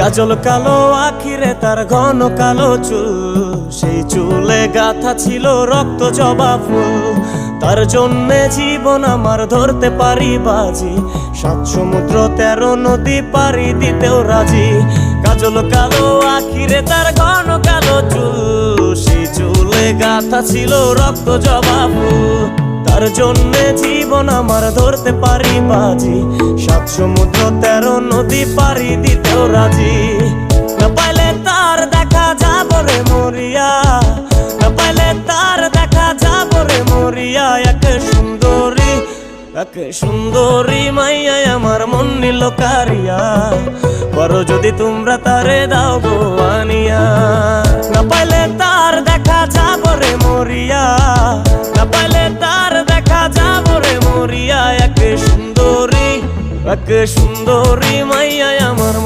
কাজল কালো আখিরে তার ঘন কালো চুল, সেই চুলে গাথা ছিল রক্ত জবা ফুল। তার জন্যে জীবন আমার ধরতে পারি বাজি, 7 সমুদ্র 13 নদী পারি দিতেও রাজি। কাজল কালো আখিরে তার ঘন কালো চুল, সেই চুলে গাথা ছিল রক্ত জবা ফুল। তার জন্যে জীবন আমার ধরতে পারি বাজি, 7 সমুদ্র 13 নদী পারি দিতেও রাজি। না পাইলে তার দেখা যাব রে মরিয়া, না পাইলে তার দেখা যাব রে মরিয়া। এক সুন্দরী মাইয়া আমার মন নিল কারিয়া, করো যদি তোমরা তারে দাও গো আনিয়া। না পাইলে তার দেখা যাব রে মরিয়া, না পাইলে তার দেখা যাব রে মরিয়া। এক সুন্দরী মাইয়া আমার